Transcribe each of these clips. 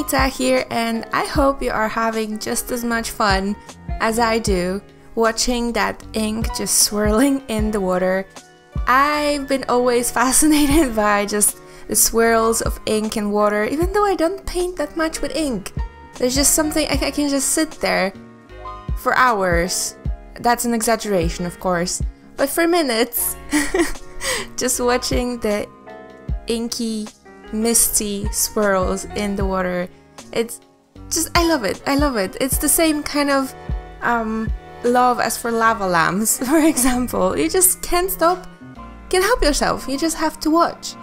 Anita here, and I hope you are having just as much fun as I do watching that ink just swirling in the water. I've been always fascinated by just the swirls of ink and water, even though I don't paint that much with ink. There's just something, I can just sit there for hours. That's an exaggeration, of course, but for minutes, just watching the inky, misty swirls in the water. It's just, I love it, I love it. It's the same kind of love as for lava lamps, for example. You just can't stop, can't help yourself, you just have to watch.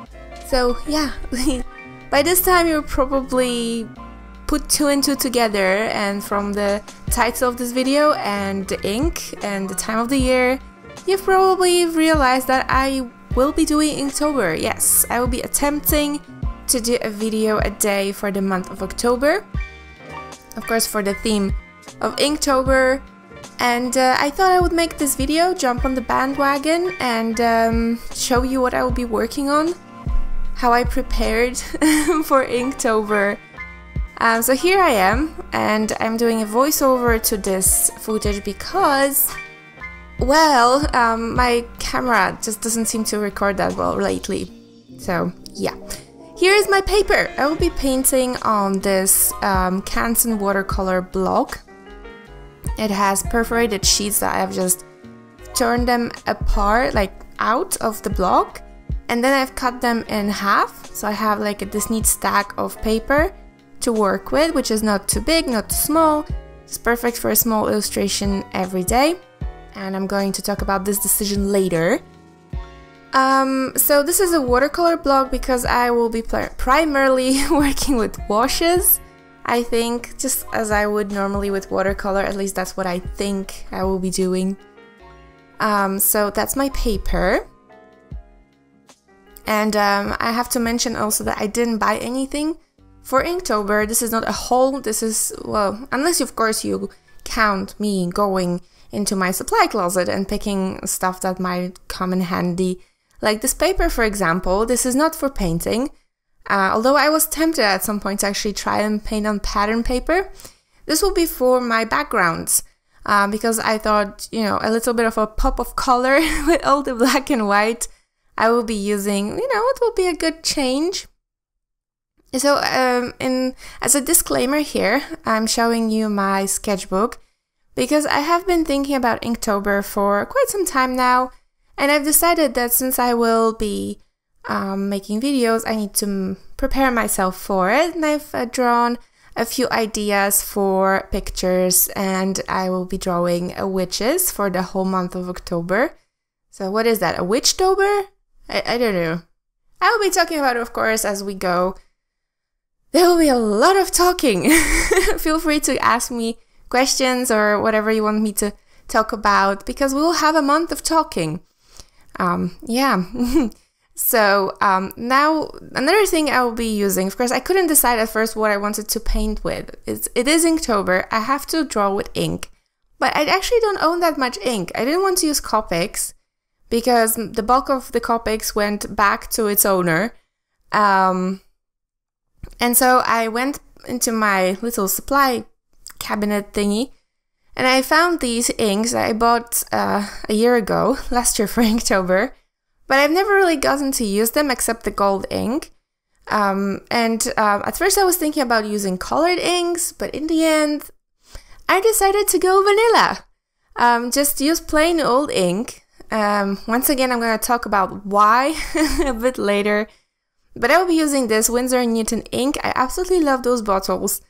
So yeah, by this time you'll probably put two and two together, and from the title of this video and the ink and the time of the year, you've probably realized that I will be doing Inktober. Yes, I will be attempting to do a video a day for the month of October, of course for the theme of Inktober. And I thought I would make this video, jump on the bandwagon, and show you what I will be working on, how I prepared for Inktober. So here I am, and I'm doing a voiceover to this footage because, well, my camera just doesn't seem to record that well lately. So yeah, here is my paper. I will be painting on this Canson watercolor block. It has perforated sheets that I have just turned them apart, like out of the block, and then I've cut them in half. So I have like this neat stack of paper to work with, which is not too big, not too small. It's perfect for a small illustration every day. And I'm going to talk about this decision later. So this is a watercolor block because I will be primarily working with washes. I think, just as I would normally with watercolor, at least that's what I think I will be doing. So that's my paper. And I have to mention also that I didn't buy anything for Inktober. This is not a haul, this is, well, unless of course you count me going into my supply closet and picking stuff that might come in handy. Like this paper, for example, this is not for painting. Although I was tempted at some point to actually try and paint on pattern paper. This will be for my backgrounds, because I thought, you know, a little bit of a pop of color with all the black and white I will be using, you know, it will be a good change. So as a disclaimer here, I'm showing you my sketchbook because I have been thinking about Inktober for quite some time now, and I've decided that since I will be making videos, I need to prepare myself for it, and I've drawn a few ideas for pictures, and I will be drawing witches for the whole month of October. So what is that, a Witchtober? I don't know. I will be talking about it, of course, as we go. There will be a lot of talking. Feel free to ask me questions or whatever you want me to talk about, because we will have a month of talking. Yeah. So now another thing I will be using, of course I couldn't decide at first what I wanted to paint with. It is Inktober, I have to draw with ink, but I actually don't own that much ink. I didn't want to use Copics because the bulk of the Copics went back to its owner. And so I went into my little supply cabinet thingy, and I found these inks that I bought a year ago, last year for Inktober, but I've never really gotten to use them except the gold ink. At first I was thinking about using colored inks, but in the end I decided to go vanilla. Just use plain old ink. Once again, I'm going to talk about why a bit later. But I will be using this Winsor & Newton ink. I absolutely love those bottles.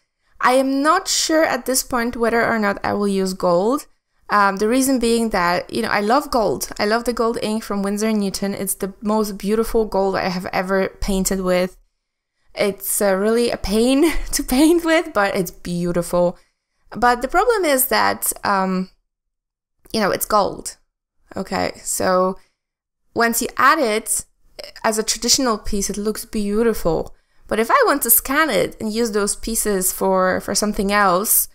I am not sure at this point whether or not I will use gold. The reason being that, you know, I love gold. I love the gold ink from Winsor & Newton. It's the most beautiful gold I have ever painted with. It's really a pain to paint with, but it's beautiful. But the problem is that, you know, it's gold. Okay, so once you add it as a traditional piece, it looks beautiful. But if I want to scan it and use those pieces for something else,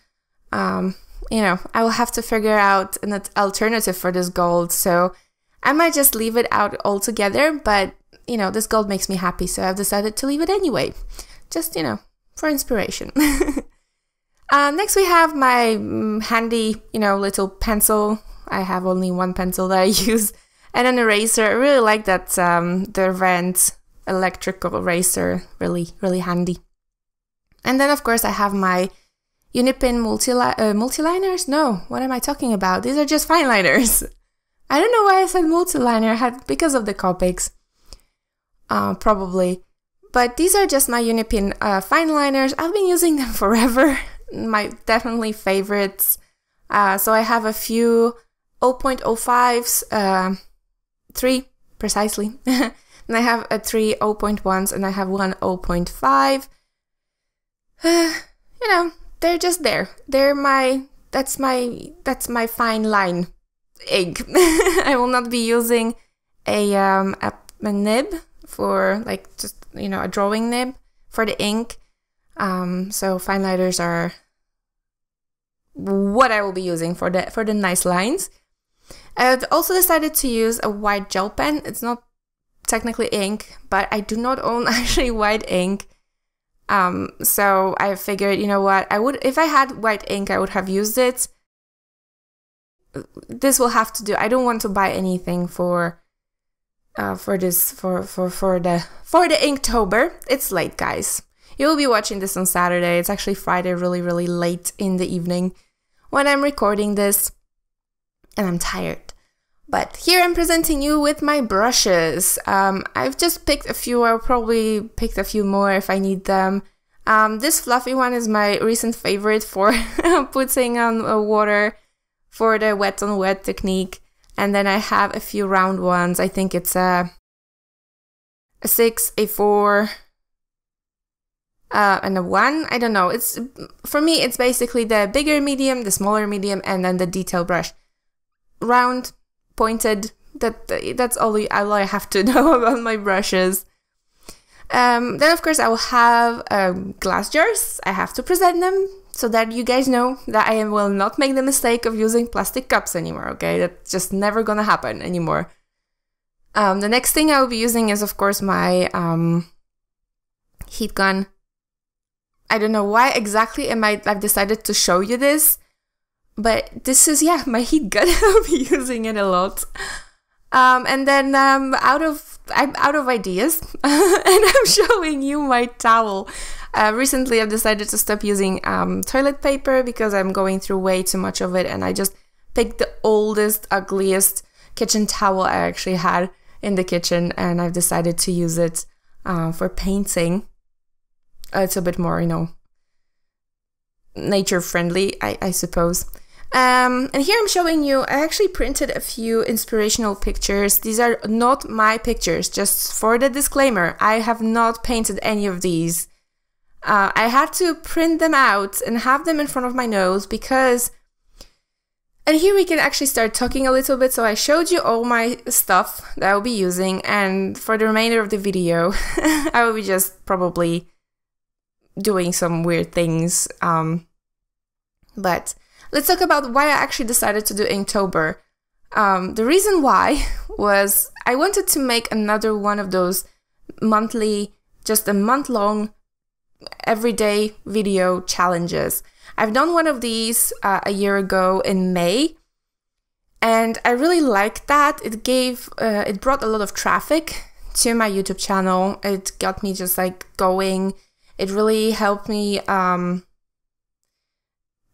you know, I will have to figure out an alternative for this gold. So I might just leave it out altogether, but you know, this gold makes me happy, so I've decided to leave it anyway. Just, you know, for inspiration. Next we have my handy, little pencil. I have only one pencil that I use, and an eraser. I really like that Derwent electrical eraser, really handy. And then of course I have my Unipin multiliners. No, what am I talking about? These are just fine liners. I don't know why I said multiliner, because of the Copics, probably. But these are just my Unipin fine liners. I've been using them forever. My definitely favorites. So I have a few 0.05s, 3 precisely. And I have a 3 0.1s and I have one 0.5. They're just there. That's my fine line ink. I will not be using a nib for just a drawing nib for the ink. So fine liners are what I will be using for the nice lines. I've also decided to use a white gel pen. It's not technically ink, but I do not own actually white ink. So I figured, what, if I had white ink, I would have used it. This will have to do. I don't want to buy anything for the Inktober. It's late, guys. You will be watching this on Saturday. It's actually Friday, really late in the evening when I'm recording this, and I'm tired. But here I'm presenting you with my brushes. I've just picked a few. I'll probably pick a few more if I need them. This fluffy one is my recent favorite for putting on water for the wet on wet technique. And then I have a few round ones. I think it's a 6, a 4, and a 1. I don't know. For me, it's basically the bigger medium, the smaller medium, and then the detail brush. Round, pointed. That's all I have to know about my brushes. Then of course I will have glass jars. I have to present them so that you guys know that I will not make the mistake of using plastic cups anymore, okay? That's just never gonna happen anymore. The next thing I will be using is of course my heat gun. I don't know why exactly I've decided to show you this, but this is, my heat gun. I'll be using it a lot. And then I'm out of ideas, and I'm showing you my towel. Recently I've decided to stop using toilet paper because I'm going through way too much of it, and I just picked the oldest, ugliest kitchen towel I actually had in the kitchen, and I've decided to use it for painting. It's a bit more, nature friendly, I suppose. And here I'm showing you, I actually printed a few inspirational pictures. These are not my pictures, just for the disclaimer. I have not painted any of these. I had to print them out and have them in front of my nose because... And here we can actually start talking a little bit. So I showed you all my stuff that I'll be using, and for the remainder of the video, I will be just probably doing some weird things. But let's talk about why I actually decided to do Inktober. The reason why was I wanted to make another one of those monthly, just a month-long, everyday video challenges. I've done one of these a year ago in May, and I really liked that. It brought a lot of traffic to my YouTube channel. It got me just going. It really helped me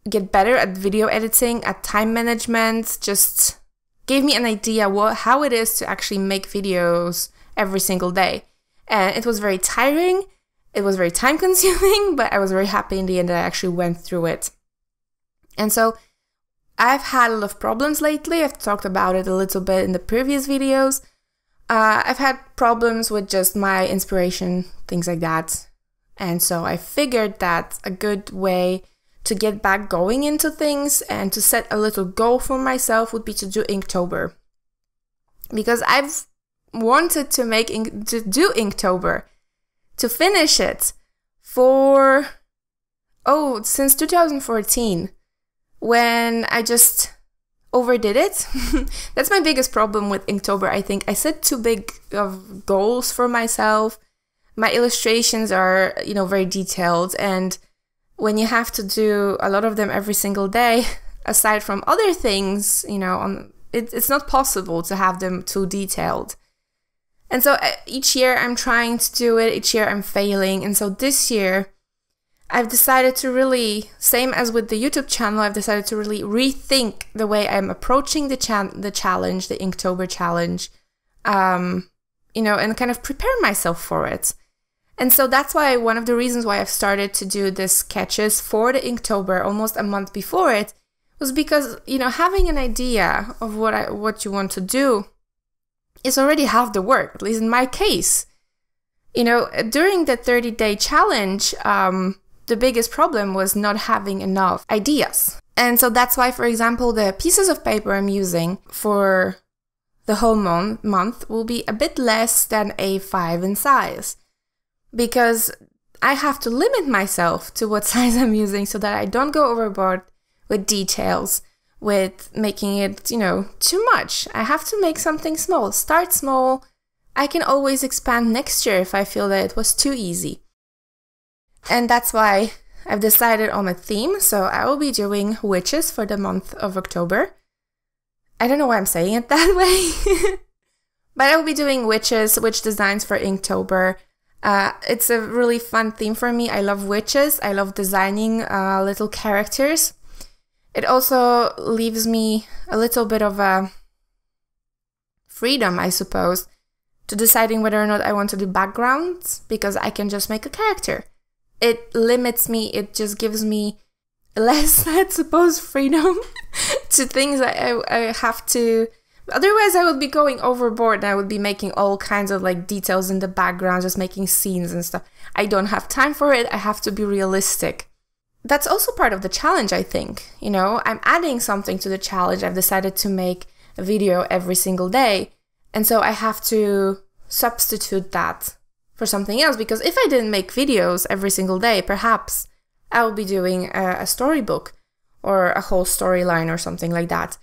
get better at video editing, at time management, just gave me an idea how it is to actually make videos every single day. And it was very tiring, it was very time consuming, but I was very happy in the end that I actually went through it. And so I've had a lot of problems lately. I've talked about it a little bit in the previous videos. I've had problems with just my inspiration, things like that. And so I figured that a good way to get back going into things and to set a little goal for myself would be to do Inktober. Because I've wanted to do Inktober, to finish it since 2014, when I just overdid it. That's my biggest problem with Inktober, I think. I set too big of goals for myself. my illustrations are, you know, very detailed, and when you have to do a lot of them every single day, aside from other things, you know, it's not possible to have them too detailed. And so each year I'm trying to do it, each year I'm failing. And so this year I've decided to really, same as with the YouTube channel, I've decided to really rethink the way I'm approaching the challenge, the Inktober challenge, you know, and kind of prepare myself for it. And so that's why one of the reasons why I've started to do the sketches for the Inktober almost a month before it was because, you know, having an idea of what you want to do is already half the work, at least in my case. You know, during the 30-day challenge, the biggest problem was not having enough ideas. And so that's why, for example, the pieces of paper I'm using for the whole month will be a bit less than A5 in size, because I have to limit myself to what size I'm using so that I don't go overboard with details, with making it, you know, too much. I have to make something small. Start small. I can always expand next year if I feel that it was too easy. And that's why I've decided on a theme. So I will be doing witches for the month of October. I don't know why I'm saying it that way. But I will be doing witch designs for Inktober. It's a really fun theme for me. I love witches. I love designing little characters. It also leaves me a little bit of a freedom, I suppose, to deciding whether or not I want to do backgrounds, because I can just make a character. It limits me, it just gives me less, I suppose, freedom to things that I have to. Otherwise, I would be going overboard and I would be making all kinds of like details in the background, just making scenes and stuff. I don't have time for it. I have to be realistic. That's also part of the challenge, I think. You know, I'm adding something to the challenge. I've decided to make a video every single day. And so I have to substitute that for something else, because if I didn't make videos every single day, perhaps I will be doing a storybook or a whole storyline or something like that.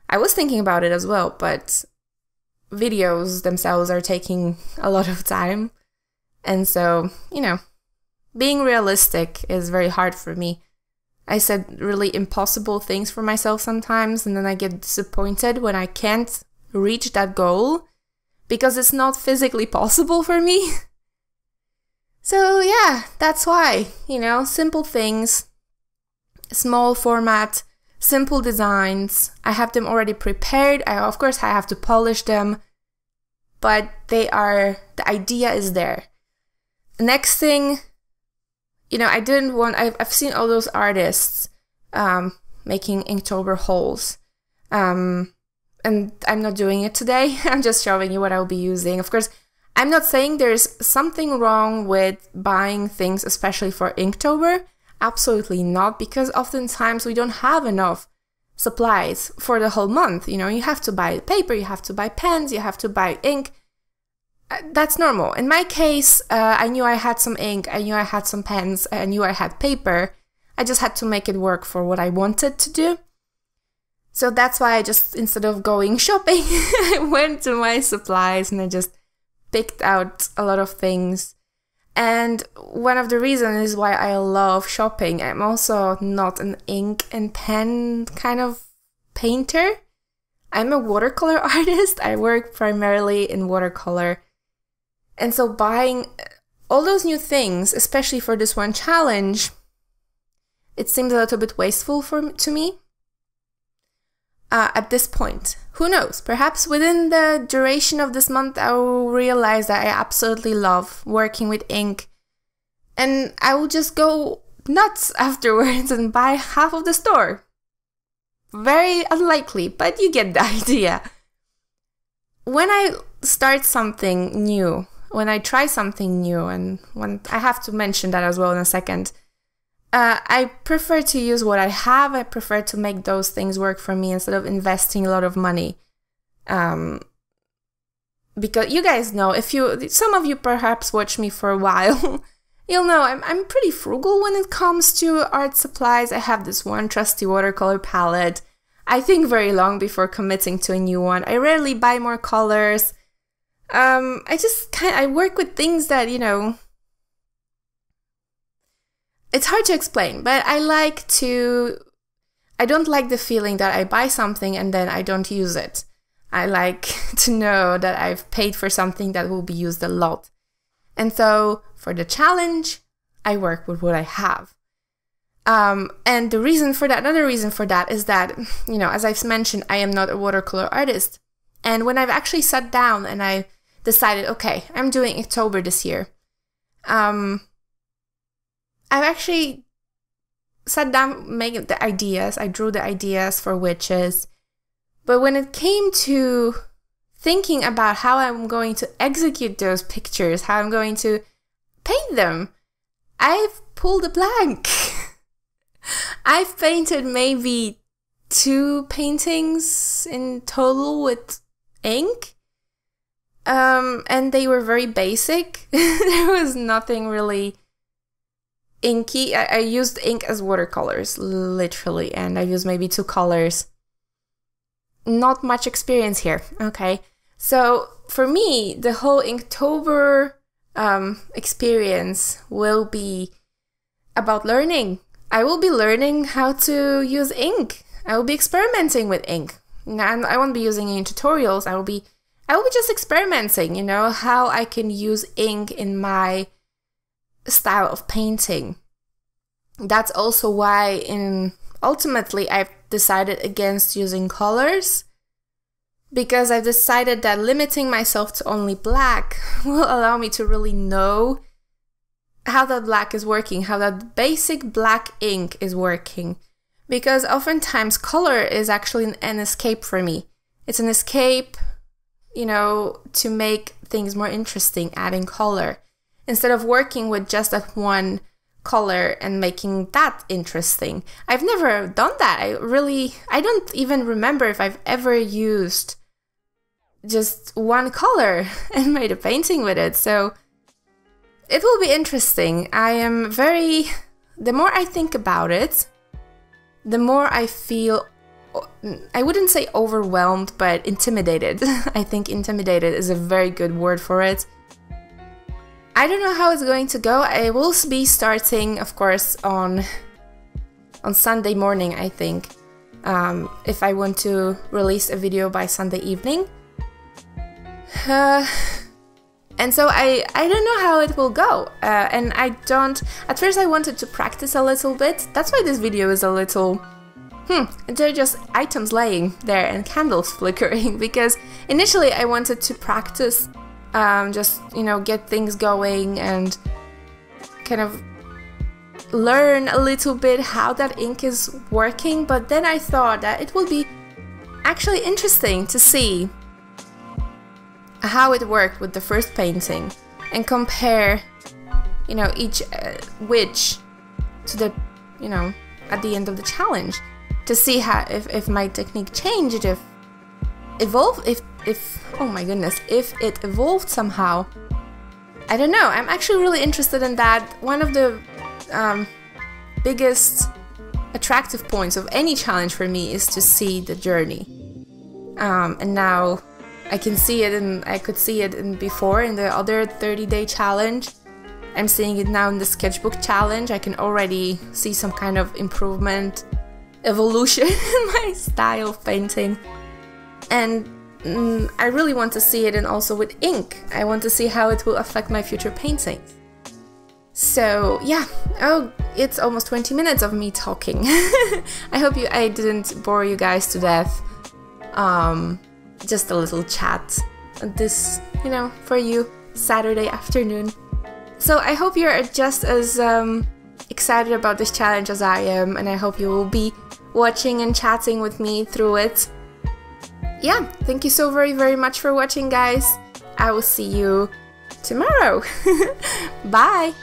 I was thinking about it as well, but videos themselves are taking a lot of time. And so, you know, being realistic is very hard for me. I said really impossible things for myself sometimes, and then I get disappointed when I can't reach that goal because it's not physically possible for me. So yeah, that's why, you know, simple things, small format, simple designs. I have them already prepared. Of course, I have to polish them, but the idea is there. Next thing, you know, I've seen all those artists making Inktober hauls. And I'm not doing it today. I'm just showing you what I'll be using. Of course, I'm not saying there's something wrong with buying things, especially for Inktober. Absolutely not, because oftentimes we don't have enough supplies for the whole month. You know, you have to buy paper, you have to buy pens, you have to buy ink. That's normal. In my case, I knew I had some ink, I knew I had some pens, I knew I had paper. I just had to make it work for what I wanted to do. So that's why I just, instead of going shopping, I went to my supplies and I just picked out a lot of things. And one of the reasons is why I love shopping. I'm also not an ink and pen kind of painter. I'm a watercolor artist. I work primarily in watercolor. And so buying all those new things, especially for this one challenge, it seems a little bit wasteful to me at this point. Who knows? Perhaps within the duration of this month, I will realize that I absolutely love working with ink, and I will just go nuts afterwards and buy half of the store. Very unlikely, but you get the idea. When I start something new, when I try something new, and when I have to mention that as well in a second, I prefer to use what I have. I prefer to make those things work for me instead of investing a lot of money. Because you guys know, some of you perhaps watch me for a while, you'll know I'm pretty frugal when it comes to art supplies. I have this one trusty watercolor palette. I think very long before committing to a new one. I rarely buy more colors. I work with things that, you know, it's hard to explain, but I don't like the feeling that I buy something and then I don't use it. I like to know that I've paid for something that will be used a lot. And so for the challenge, I work with what I have. And the reason for that, another reason for that is that, you know, as I've mentioned, I am not a watercolor artist. And when I've actually sat down and I decided, okay, I'm doing Inktober this year, I've actually sat down, making the ideas, I drew the ideas for witches. But when it came to thinking about how I'm going to execute those pictures, how I'm going to paint them, I've pulled a blank. I've painted maybe 2 paintings in total with ink. And they were very basic. There was nothing really inky. I used ink as watercolors, literally, and I used maybe 2 colors. Not much experience here, okay? So for me, the whole Inktober experience will be about learning. I will be learning how to use ink. I will be experimenting with ink. And I won't be using any tutorials. I will be just experimenting, you know, how I can use ink in my style of painting. That's also why ultimately I've decided against using colors, because I've decided that limiting myself to only black will allow me to really know how that black is working, how that basic black ink is working. Because oftentimes color is actually an escape for me. It's an escape, you know, to make things more interesting, adding color, instead of working with just that one color and making that interesting. I've never done that. I don't even remember if I've ever used just one color and made a painting with it. So it will be interesting. The more I think about it, the more I feel, I wouldn't say overwhelmed, but intimidated. I think intimidated is a very good word for it. I don't know how it's going to go. I will be starting, of course, on Sunday morning, I think, if I want to release a video by Sunday evening. And so I don't know how it will go. And at first I wanted to practice a little bit. That's why this video is a little, they're just items laying there and candles flickering, because initially I wanted to practice, just, you know, get things going and kind of learn a little bit how that ink is working. But then I thought that it will be actually interesting to see how it worked with the first painting and compare, you know, each witch to the, you know, at the end of the challenge, to see how if my technique changed, if oh my goodness, if it evolved somehow. I don't know. I'm actually really interested in that. One of the biggest attractive points of any challenge for me is to see the journey. And now I can see it, and I could see it before in the other 30-day challenge. I'm seeing it now in the sketchbook challenge. I can already see some kind of improvement, evolution in my style of painting. And I really want to see it, and also with ink. I want to see how it will affect my future paintings. So yeah, oh, it's almost 20 minutes of me talking. I hope I didn't bore you guys to death. Just a little chat, this, you know, for you, Saturday afternoon. So I hope you're just as excited about this challenge as I am, and I hope you will be watching and chatting with me through it. Yeah, thank you so very, very much for watching, guys. I will see you tomorrow. Bye!